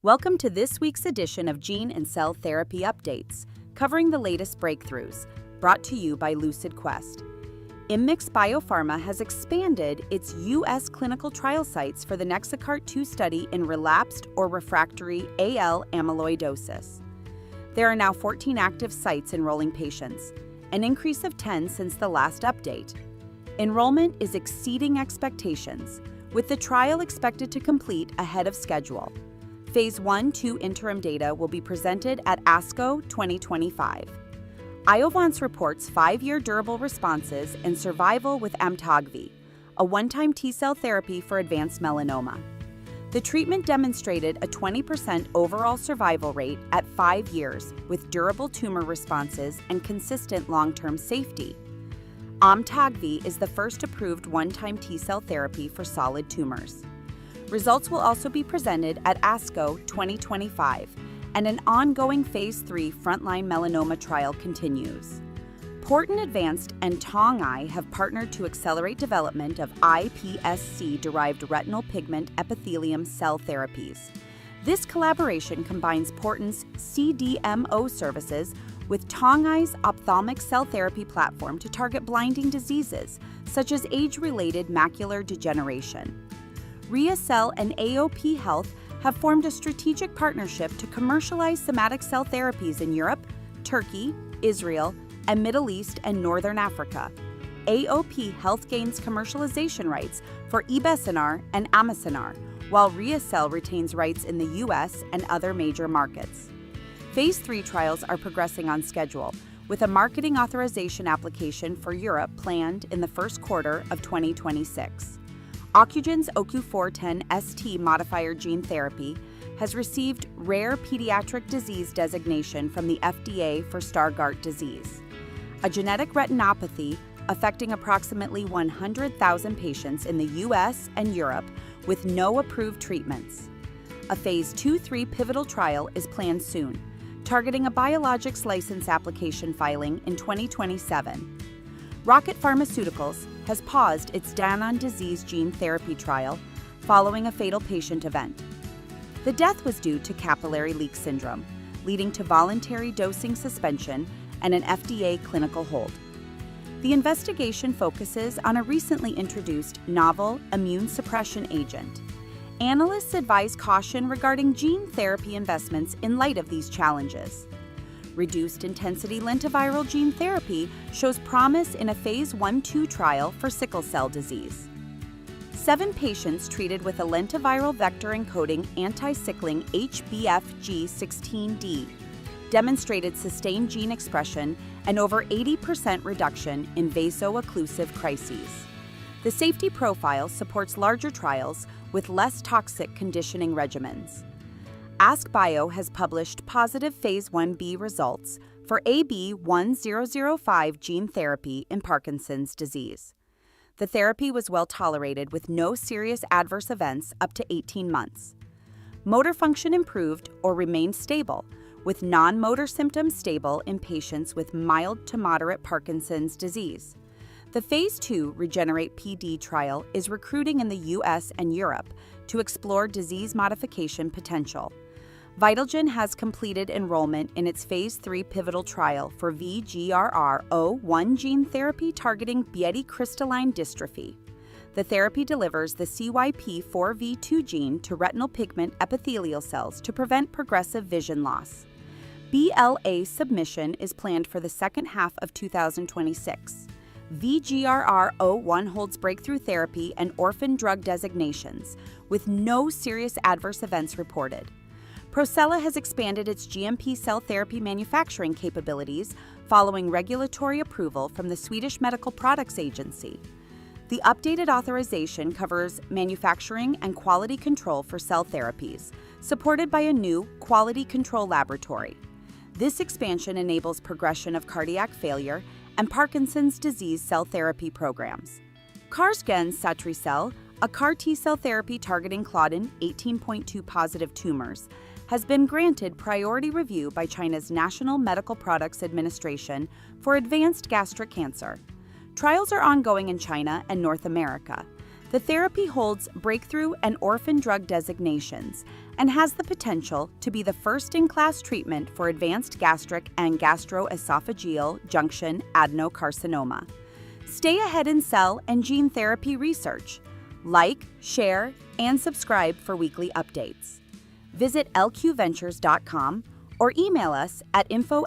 Welcome to this week's edition of Gene and Cell Therapy Updates, covering the latest breakthroughs, brought to you by Lucid Quest. Immix Biopharma has expanded its U.S. clinical trial sites for the NexaCart-2 study in relapsed or refractory AL amyloidosis. There are now 14 active sites enrolling patients, an increase of 10 since the last update. Enrollment is exceeding expectations, with the trial expected to complete ahead of schedule. Phase 1-2 interim data will be presented at ASCO 2025. Iovance reports 5-year durable responses and survival with Amtagvi, a one-time T-cell therapy for advanced melanoma. The treatment demonstrated a 20% overall survival rate at 5 years with durable tumor responses and consistent long-term safety. Amtagvi is the first approved one-time T-cell therapy for solid tumors. Results will also be presented at ASCO 2025, and an ongoing Phase 3 frontline melanoma trial continues. Porton Advanced and TongEYE have partnered to accelerate development of iPSC-derived retinal pigment epithelium cell therapies. This collaboration combines Porton's CDMO services with TongEye's ophthalmic cell therapy platform to target blinding diseases, such as age-related macular degeneration. RHEACELL and AOP Health have formed a strategic partnership to commercialize somatic cell therapies in Europe, Turkey, Israel, and Middle East and Northern Africa. AOP Health gains commercialization rights for Ibesinar and Amisinar, while RHEACELL retains rights in the U.S. and other major markets. Phase 3 trials are progressing on schedule, with a marketing authorization application for Europe planned in the first quarter of 2026. Ocugen's OCU410ST modifier gene therapy has received rare pediatric disease designation from the FDA for Stargardt disease, a genetic retinopathy affecting approximately 100,000 patients in the U.S. and Europe with no approved treatments. A Phase 2-3 pivotal trial is planned soon, targeting a biologics license application filing in 2027. Rocket Pharmaceuticals has paused its Danon disease gene therapy trial following a fatal patient event. The death was due to capillary leak syndrome, leading to voluntary dosing suspension and an FDA clinical hold. The investigation focuses on a recently introduced novel immune suppression agent. Analysts advise caution regarding gene therapy investments in light of these challenges. Reduced intensity lentiviral gene therapy shows promise in a Phase 1-2 trial for sickle cell disease. 7 patients treated with a lentiviral vector encoding anti-sickling HBFG16D demonstrated sustained gene expression and over 80% reduction in vaso-occlusive crises. The safety profile supports larger trials with less toxic conditioning regimens. AskBio has published positive Phase 1b results for AB1005 gene therapy in Parkinson's disease. The therapy was well tolerated with no serious adverse events up to 18 months. Motor function improved or remained stable, with non-motor symptoms stable in patients with mild to moderate Parkinson's disease. The Phase 2 Regenerate PD trial is recruiting in the U.S. and Europe to explore disease modification potential. Vitagen has completed enrollment in its Phase 3 pivotal trial for VGRR01 gene therapy targeting Bietti crystalline dystrophy. The therapy delivers the CYP4V2 gene to retinal pigment epithelial cells to prevent progressive vision loss. BLA submission is planned for the second half of 2026. VGRR01 holds breakthrough therapy and orphan drug designations, with no serious adverse events reported. Procella has expanded its GMP cell therapy manufacturing capabilities following regulatory approval from the Swedish Medical Products Agency. The updated authorization covers manufacturing and quality control for cell therapies, supported by a new quality control laboratory. This expansion enables progression of cardiac failure and Parkinson's disease cell therapy programs. Ocugen Satricel, a CAR T-cell therapy targeting Claudin 18.2 positive tumors, has been granted priority review by China's National Medical Products Administration for advanced gastric cancer. Trials are ongoing in China and North America. The therapy holds breakthrough and orphan drug designations and has the potential to be the first-in-class treatment for advanced gastric and gastroesophageal junction adenocarcinoma. Stay ahead in cell and gene therapy research. Like, share, and subscribe for weekly updates. Visit lqventures.com or email us at info